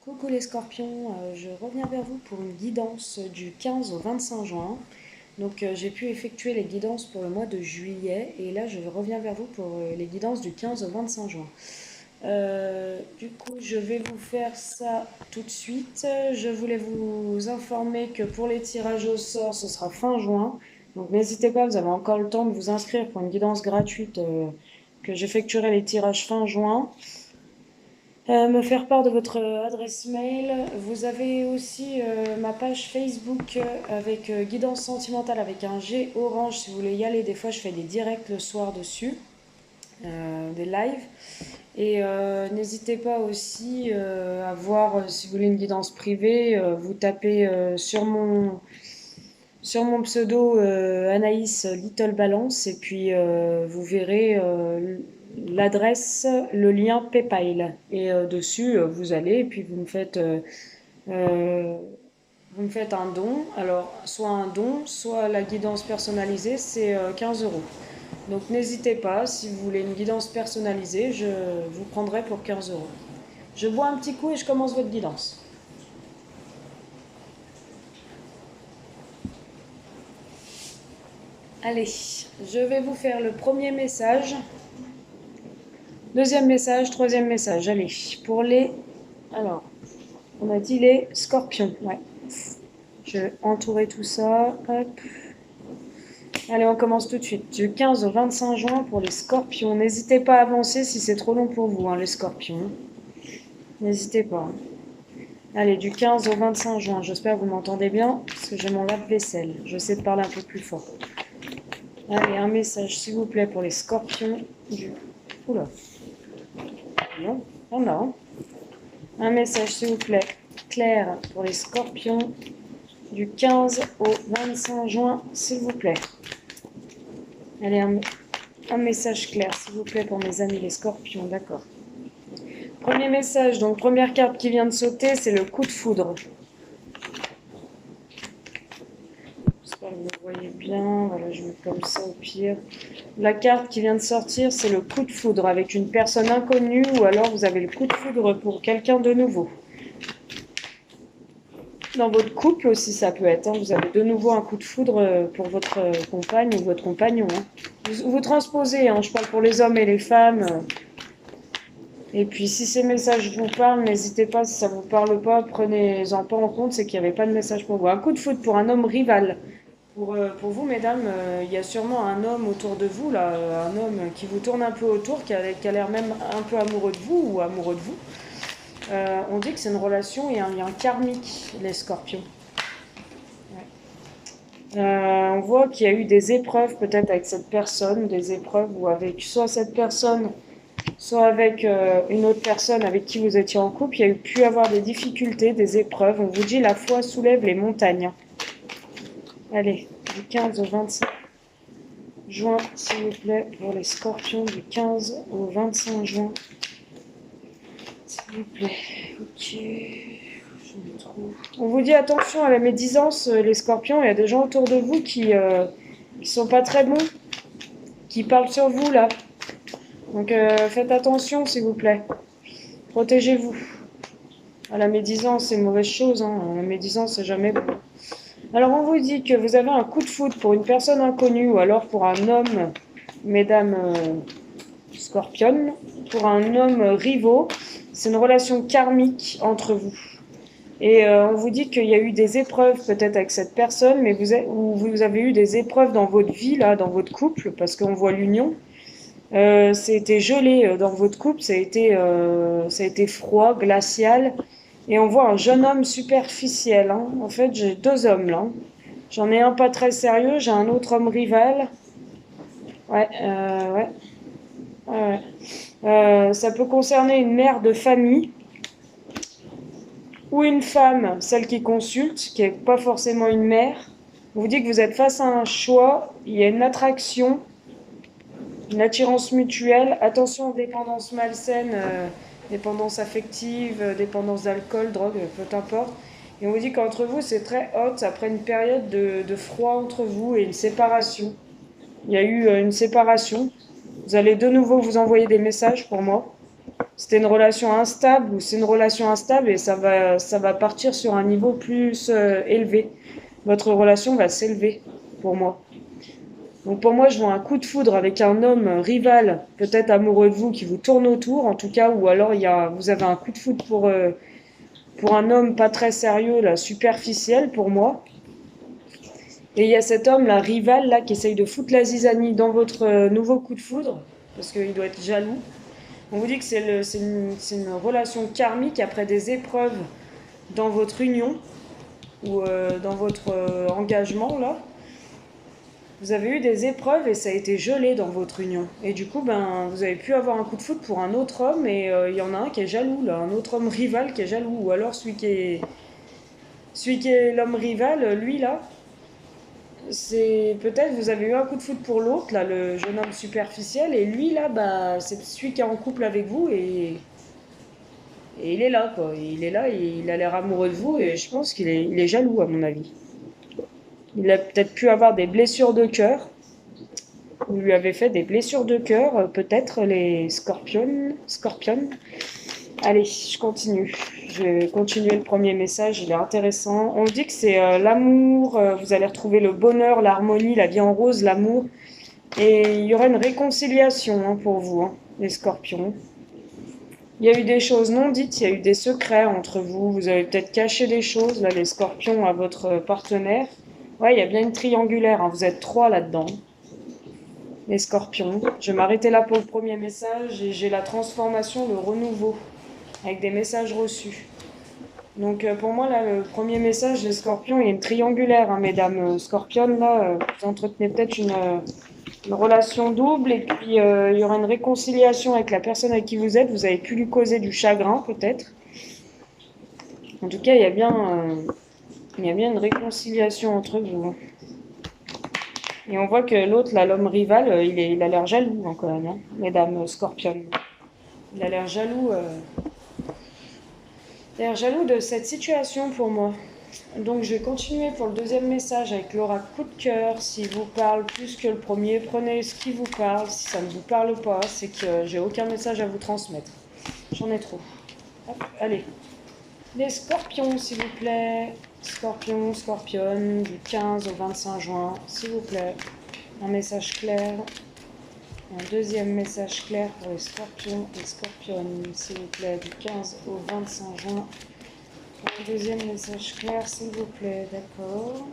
Coucou les scorpions, je reviens vers vous pour une guidance du 15 au 25 juin. Donc j'ai pu effectuer les guidances pour le mois de juillet et là je reviens vers vous pour les guidances du 15 au 25 juin. Du coup je vais vous faire ça tout de suite. Je voulais vous informer que pour les tirages au sort ce sera fin juin. Donc n'hésitez pas, vous avez encore le temps de vous inscrire pour une guidance gratuite que j'effectuerai les tirages fin juin. Me faire part de votre adresse mail. Vous avez aussi ma page Facebook avec guidance sentimentale avec un G orange si vous voulez y aller. Des fois, je fais des directs le soir dessus, des lives. Et n'hésitez pas aussi à voir si vous voulez une guidance privée. Vous tapez sur mon pseudo Anaïs Little Balance et puis vous verrez l'adresse, le lien PayPal. Et dessus, vous allez et puis euh, vous me faites un don. Alors, soit un don, soit la guidance personnalisée, c'est 15 euros. Donc n'hésitez pas, si vous voulez une guidance personnalisée, je vous prendrai pour 15 euros. Je bois un petit coup et je commence votre guidance. Allez, je vais vous faire le premier message. Deuxième message, troisième message. Allez, pour les... Alors, on a dit les scorpions. Ouais. Je vais entourer tout ça. Hop. Allez, on commence tout de suite. Du 15 au 25 juin pour les scorpions. N'hésitez pas à avancer si c'est trop long pour vous, hein, les scorpions. N'hésitez pas. Allez, du 15 au 25 juin. J'espère que vous m'entendez bien, parce que j'ai mon lave-vaisselle. Je sais de parler un peu plus fort. Allez, un message, s'il vous plaît, pour les scorpions. Oula. Non, on a. Un message, s'il vous plaît, clair pour les scorpions du 15 au 25 juin, s'il vous plaît. Allez, un message clair, s'il vous plaît, pour mes amis les scorpions, d'accord. Premier message, donc première carte qui vient de sauter, c'est le coup de foudre. J'espère que vous voyez bien, voilà, je mets comme ça au pire. La carte qui vient de sortir, c'est le coup de foudre avec une personne inconnue ou alors vous avez le coup de foudre pour quelqu'un de nouveau. Dans votre couple aussi, ça peut être. Hein. Vous avez de nouveau un coup de foudre pour votre compagne ou votre compagnon. Hein. Vous transposez, hein. Je parle pour les hommes et les femmes. Et puis, si ces messages vous parlent, n'hésitez pas. Si ça ne vous parle pas, prenez-en pas en compte. C'est qu'il n'y avait pas de message pour vous. Un coup de foudre pour un homme rival. Pour vous, mesdames, il y a sûrement un homme autour de vous, là, un homme qui vous tourne un peu autour, qui a l'air même un peu amoureux de vous ou amoureux de vous. On dit que c'est une relation et un lien karmique, les scorpions. On voit qu'il y a eu des épreuves peut-être avec cette personne, des épreuves ou avec soit cette personne, soit avec une autre personne avec qui vous étiez en couple. Il y a eu pu avoir des difficultés, des épreuves. On vous dit la foi soulève les montagnes. Allez, du 15 au 25 juin, s'il vous plaît, pour les scorpions, du 15 au 25 juin. S'il vous plaît, ok. On vous dit attention à la médisance, les scorpions. Il y a des gens autour de vous qui sont pas très bons, qui parlent sur vous là. Donc faites attention, s'il vous plaît. Protégez-vous. La médisance, c'est une mauvaise chose. Hein. La médisance, c'est jamais bon. Alors on vous dit que vous avez un coup de foudre pour une personne inconnue ou alors pour un homme, mesdames scorpionnes, pour un homme rivaux. C'est une relation karmique entre vous. Et on vous dit qu'il y a eu des épreuves peut-être avec cette personne, mais vous avez eu des épreuves dans votre vie, là, dans votre couple, parce qu'on voit l'union. C'était gelé dans votre couple, ça a été froid, glacial. Et on voit un jeune homme superficiel. Hein. En fait, j'ai deux hommes là. J'en ai un pas très sérieux, j'ai un autre homme rival. Ouais, ouais. Ouais. Ça peut concerner une mère de famille ou une femme, celle qui consulte, qui n'est pas forcément une mère. On vous dit que vous êtes face à un choix, il y a une attraction, une attirance mutuelle. Attention aux dépendances malsaines, dépendance affective, dépendance d'alcool, drogue, peu importe. Et on vous dit qu'entre vous, c'est très hot, après une période de froid entre vous et une séparation. Il y a eu une séparation. Vous allez de nouveau vous envoyer des messages pour moi. c'était une relation instable ou c'est une relation instable et ça va partir sur un niveau plus élevé. Votre relation va s'élever pour moi. Donc pour moi, je vois un coup de foudre avec un homme rival, peut-être amoureux de vous, qui vous tourne autour, en tout cas, ou alors vous avez un coup de foudre pour un homme pas très sérieux, là, superficiel pour moi. Et il y a cet homme, là, rival, là, qui essaye de foutre la zizanie dans votre nouveau coup de foudre, parce qu'il doit être jaloux. On vous dit que c'est une relation karmique après des épreuves dans votre union, ou dans votre engagement, là. Vous avez eu des épreuves et ça a été gelé dans votre union. Et du coup, ben, vous avez pu avoir un coup de foudre pour un autre homme et il y en a un qui est jaloux, là, un autre homme rival qui est jaloux. Ou alors celui qui est l'homme rival, lui, là, c'est peut-être vous avez eu un coup de foudre pour l'autre, là, le jeune homme superficiel, et lui, là, bah, c'est celui qui est en couple avec vous et il est là, quoi. Il est là, et il a l'air amoureux de vous et je pense il est jaloux, à mon avis. Il a peut-être pu avoir des blessures de cœur. Vous lui avez fait des blessures de cœur, peut-être les scorpions. Allez, je continue. Je vais continuer le premier message, il est intéressant. On dit que c'est l'amour, vous allez retrouver le bonheur, l'harmonie, la vie en rose, l'amour. Et il y aura une réconciliation pour vous, les scorpions. Il y a eu des choses non dites, il y a eu des secrets entre vous. Vous avez peut-être caché des choses, là, les scorpions, à votre partenaire. Ouais, il y a bien une triangulaire, vous êtes 3 là-dedans. Les scorpions. Je vais m'arrêter là pour le premier message et j'ai la transformation, le renouveau, avec des messages reçus. Donc pour moi, là, le premier message, les scorpions, il y a une triangulaire, mesdames scorpionnes, là, vous entretenez peut-être une relation double et puis il y aura une réconciliation avec la personne avec qui vous êtes, vous avez pu lui causer du chagrin peut-être. En tout cas, il y a bien une réconciliation entre vous. Et on voit que l'autre, là, l'homme rival, il a l'air jaloux quand même, mesdames scorpionnes. Il a l'air jaloux. Il a l'air jaloux de cette situation pour moi. Donc je vais continuer pour le deuxième message avec Laura coup de cœur. S'il vous parle plus que le premier, prenez ce qui vous parle. Si ça ne vous parle pas, c'est que j'ai aucun message à vous transmettre. J'en ai trop. Hop, allez. Les scorpions, s'il vous plaît. Scorpions, scorpionnes, du 15 au 25 juin, s'il vous plaît. Un message clair. Un deuxième message clair pour les scorpions et scorpionnes, s'il vous plaît, du 15 au 25 juin. Un deuxième message clair, s'il vous plaît, d'accord.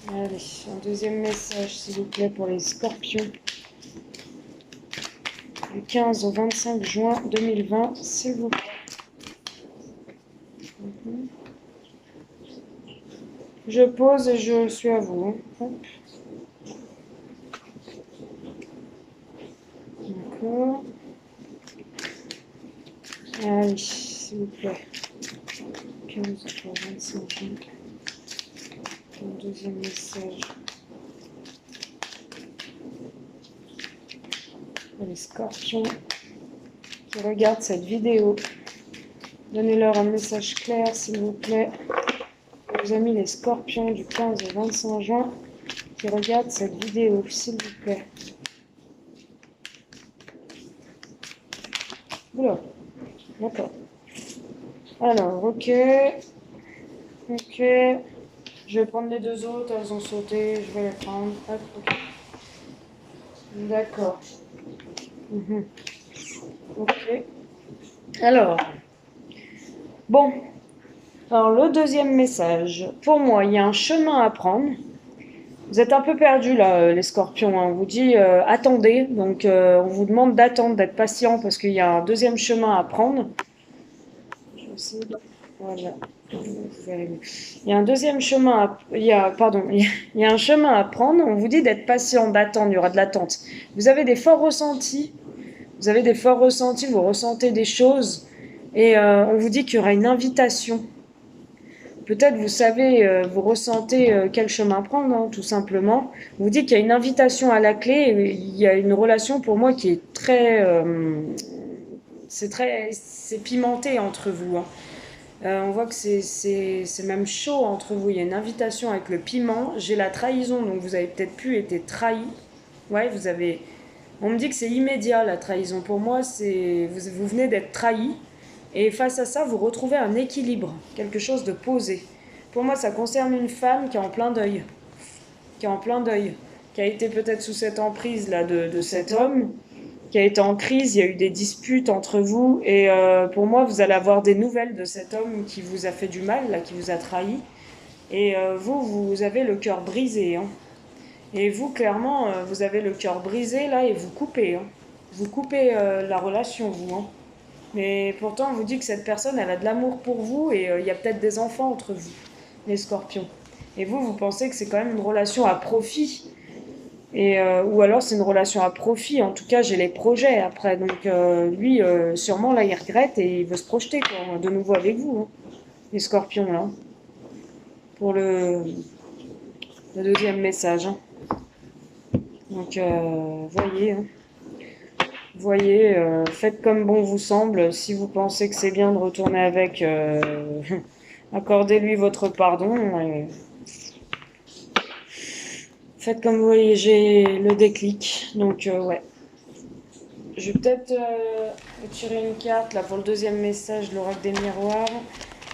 Allez, un deuxième message, s'il vous plaît, pour les scorpions. Du 15 au 25 juin 2020, s'il vous plaît. Je pose et je suis à vous. D'accord. Allez, s'il vous plaît. 15 au 25 juin. Un deuxième message. Pour les scorpions qui regardent cette vidéo. Donnez-leur un message clair, s'il vous plaît. Nos amis les scorpions du 15 au 25 juin qui regardent cette vidéo, s'il vous plaît. Oula, d'accord. Alors, ok. Ok. Je vais prendre les deux autres, elles ont sauté, je vais les prendre. Hop, ok. D'accord. Ok. Alors, bon. Alors, le deuxième message. Pour moi, il y a un chemin à prendre. Vous êtes un peu perdus là, les scorpions. On vous dit attendez. Donc, on vous demande d'attendre, d'être patient parce qu'il y a un deuxième chemin à prendre. Je vais essayer de... Voilà. Il y a un deuxième chemin il y a un chemin à prendre. On vous dit d'être patient, d'attendre. Il y aura de l'attente. Vous avez des forts ressentis. Vous ressentez des choses. Et on vous dit qu'il y aura une invitation. Peut-être vous savez, vous ressentez quel chemin prendre, tout simplement. On vous dit qu'il y a une invitation à la clé. Et il y a une relation pour moi qui est c'est pimenté entre vous. On voit que c'est même chaud entre vous. Il y a une invitation avec le piment. J'ai la trahison, donc vous avez peut-être pu être trahi. Ouais, vous avez... On me dit que c'est immédiat la trahison. Pour moi, vous venez d'être trahi. Et face à ça, vous retrouvez un équilibre, quelque chose de posé. Pour moi, ça concerne une femme qui est en plein deuil. Qui est en plein deuil. Qui a été peut-être sous cette emprise là de cet homme. Qui a été en crise, il y a eu des disputes entre vous. Et pour moi, vous allez avoir des nouvelles de cet homme qui vous a fait du mal, là, qui vous a trahi. Et vous avez le cœur brisé. Hein. Et vous, clairement, vous avez le cœur brisé là et vous coupez. Hein. Vous coupez la relation, vous. Hein. Mais pourtant, on vous dit que cette personne, elle a de l'amour pour vous et il y a peut-être des enfants entre vous, les scorpions. Et vous pensez que c'est quand même une relation à profit. Et, ou alors c'est une relation à profit. En tout cas, j'ai les projets après. Donc lui, sûrement, là, il regrette et il veut se projeter quoi, de nouveau avec vous, hein, les scorpions, là. Pour le deuxième message. Hein. Donc, voyez, hein. Voyez, faites comme bon vous semble. Si vous pensez que c'est bien de retourner avec, accordez-lui votre pardon. Et faites comme vous voyez, j'ai le déclic. Donc, ouais. Je vais peut-être tirer une carte là pour le deuxième message, l'oracle des miroirs,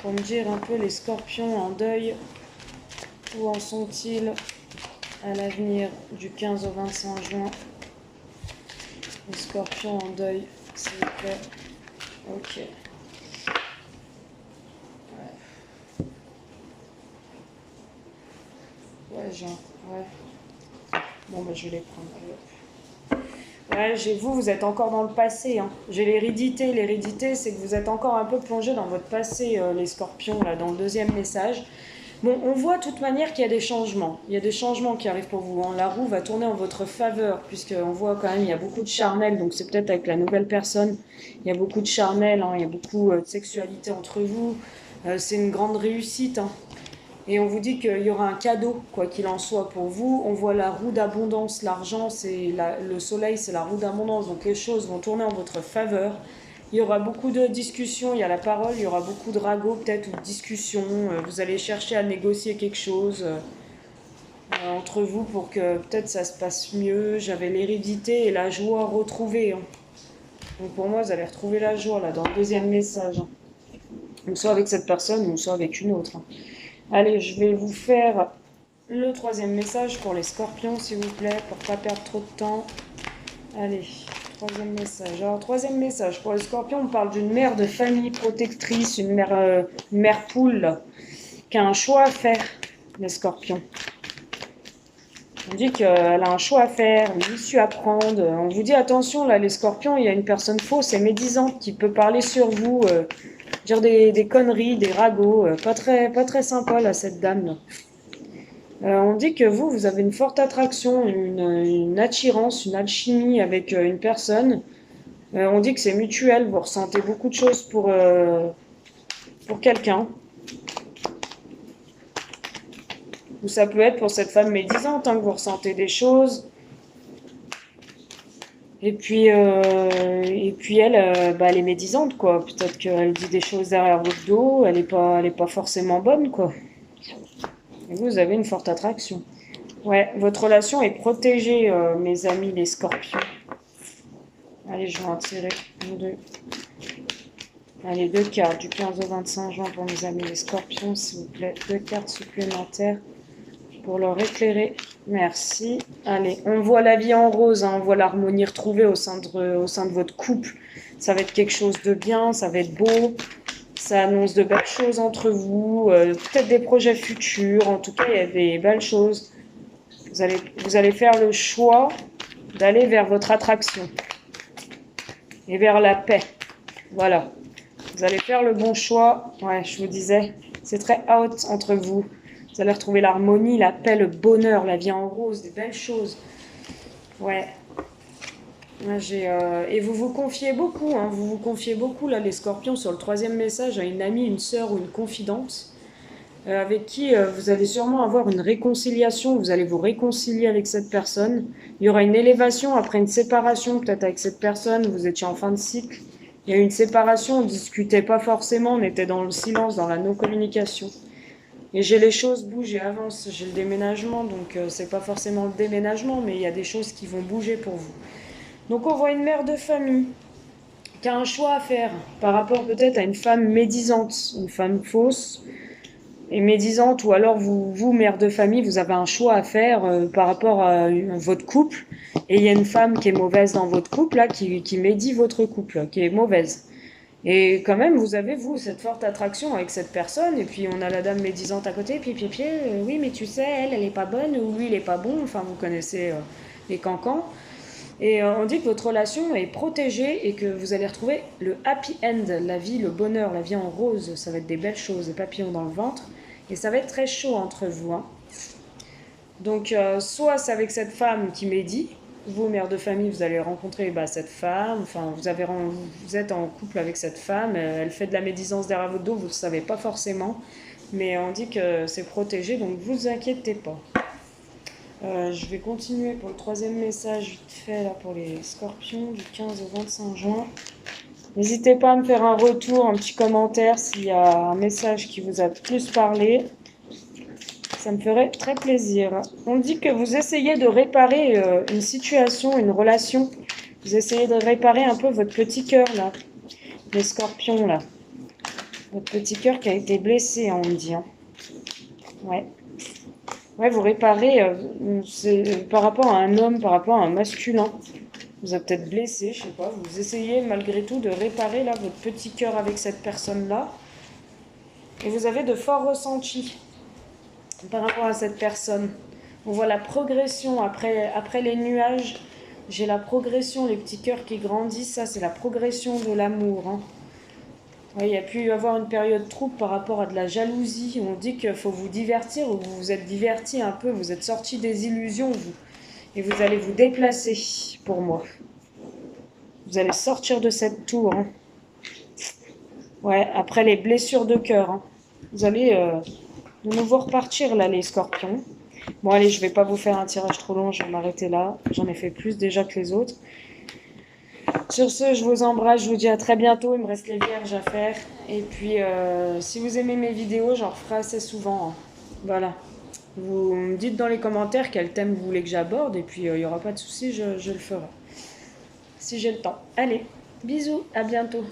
pour me dire un peu les scorpions en deuil. Où en sont-ils à l'avenir du 15 au 25 juin? Les scorpions en deuil, s'il vous plaît. Ok. Ouais, ouais. Bon, bah, je vais les prendre. Ouais, vous êtes encore dans le passé. Hein. J'ai l'hérédité. L'hérédité, c'est que vous êtes encore un peu plongé dans votre passé, les scorpions, là, dans le deuxième message. Bon, on voit de toute manière qu'il y a des changements. Il y a des changements qui arrivent pour vous. Hein. La roue va tourner en votre faveur, puisqu'on voit quand même il y a beaucoup de charnel, donc c'est peut-être avec la nouvelle personne. Il y a beaucoup de charnel, hein. Il y a beaucoup de sexualité entre vous. C'est une grande réussite. Hein. Et on vous dit qu'il y aura un cadeau, quoi qu'il en soit pour vous. On voit la roue d'abondance. L'argent, le soleil, c'est la roue d'abondance. Donc les choses vont tourner en votre faveur. Il y aura beaucoup de discussions, il y a la parole, il y aura beaucoup de ragots peut-être ou de discussions. Vous allez chercher à négocier quelque chose entre vous pour que peut-être ça se passe mieux. J'avais l'hérédité et la joie retrouvée. Hein. Donc pour moi, vous allez retrouver la joie là dans le deuxième message. Hein. Donc soit avec cette personne ou soit avec une autre. Hein. Allez, je vais vous faire le troisième message pour les scorpions, s'il vous plaît, pour pas perdre trop de temps. Allez, troisième message. Alors, troisième message. Pour les scorpions, on parle d'une mère de famille protectrice, une mère poule, là, qui a un choix à faire, les scorpions. On dit qu'elle a un choix à faire, une issue à prendre. On vous dit attention, là, les scorpions, il y a une personne fausse et médisante qui peut parler sur vous, dire des conneries, des ragots. Pas très sympa, là, cette dame, là. On dit que vous avez une forte attraction, une attirance, une alchimie avec une personne. On dit que c'est mutuel, vous ressentez beaucoup de choses pour quelqu'un. Ou ça peut être pour cette femme médisante, hein, que vous ressentez des choses. Et puis elle, elle est médisante, quoi. Peut-être qu'elle dit des choses derrière votre dos, elle est pas forcément bonne, quoi. Et vous avez une forte attraction. Ouais, votre relation est protégée, mes amis les scorpions. Allez, je vais en tirer une, deux. Allez, 2 cartes du 15 au 25 juin pour mes amis les scorpions, s'il vous plaît. 2 cartes supplémentaires pour leur éclairer. Merci. Allez, on voit la vie en rose, hein, on voit l'harmonie retrouvée au sein de votre couple. Ça va être quelque chose de bien, ça va être beau. Ça annonce de belles choses entre vous, peut-être des projets futurs. En tout cas, il y a des belles choses. Vous allez faire le choix d'aller vers votre attraction et vers la paix. Voilà. Vous allez faire le bon choix. Ouais, je vous disais, c'est très haute entre vous. Vous allez retrouver l'harmonie, la paix, le bonheur, la vie en rose, des belles choses. Ouais. Et vous vous confiez beaucoup, hein, vous vous confiez beaucoup, là, les scorpions, sur le troisième message, à une amie, une sœur ou une confidente, avec qui vous allez sûrement avoir une réconciliation, vous allez vous réconcilier avec cette personne. Il y aura une élévation après une séparation, peut-être avec cette personne, vous étiez en fin de cycle. Il y a eu une séparation, on ne discutait pas forcément, on était dans le silence, dans la non-communication. Et j'ai les choses bougent et avancent. J'ai le déménagement, donc c'est pas forcément le déménagement, mais il y a des choses qui vont bouger pour vous. Donc on voit une mère de famille qui a un choix à faire par rapport peut-être à une femme médisante, une femme fausse et médisante, ou alors vous, mère de famille, vous avez un choix à faire par rapport à votre couple, et il y a une femme qui est mauvaise dans votre couple, là, qui médit votre couple, qui est mauvaise. Et quand même, vous avez, vous, cette forte attraction avec cette personne, et puis on a la dame médisante à côté, pied, oui, mais tu sais, elle est pas bonne, ou lui, il est pas bon, enfin, vous connaissez les cancans. Et on dit que votre relation est protégée et que vous allez retrouver le happy end, la vie, le bonheur, la vie en rose. Ça va être des belles choses, des papillons dans le ventre. Et ça va être très chaud entre vous. Hein. Donc, soit c'est avec cette femme qui médit. Vous, mère de famille, vous allez rencontrer cette femme. Enfin, vous êtes en couple avec cette femme. Elle fait de la médisance derrière votre dos. Vous ne le savez pas forcément. Mais on dit que c'est protégé, donc vous inquiétez pas. Je vais continuer pour le troisième message vite fait là pour les scorpions du 15 au 25 juin. N'hésitez pas à me faire un retour, un petit commentaire s'il y a un message qui vous a plus parlé. Ça me ferait très plaisir. On dit que vous essayez de réparer une situation, une relation. Vous essayez de réparer un peu votre petit cœur là. Les scorpions là. Votre petit cœur qui a été blessé, on me dit. Hein. Ouais. Ouais, vous réparez par rapport à un homme, par rapport à un masculin. Vous êtes peut-être blessé, je sais pas. Vous essayez malgré tout de réparer là votre petit cœur avec cette personne-là. Et vous avez de forts ressentis par rapport à cette personne. On voit la progression après les nuages. J'ai la progression, les petits cœurs qui grandissent. Ça, c'est la progression de l'amour. Hein. Ouais, il y a pu y avoir une période trouble par rapport à de la jalousie. On dit qu'il faut vous divertir, ou vous vous êtes diverti un peu, vous êtes sorti des illusions, vous. Et vous allez vous déplacer, pour moi. Vous allez sortir de cette tour. Hein. Ouais, après les blessures de cœur. Hein. Vous allez de nouveau repartir, là, les scorpions. Bon, allez, je vais pas vous faire un tirage trop long, je vais m'arrêter là. J'en ai fait plus déjà que les autres. Sur ce, je vous embrasse, je vous dis à très bientôt. Il me reste les vierges à faire. Et puis, si vous aimez mes vidéos, j'en referai assez souvent. Hein. Voilà. Vous me dites dans les commentaires quel thème vous voulez que j'aborde. Et puis, il n'y aura pas de souci, je le ferai. Si j'ai le temps. Allez, bisous, à bientôt.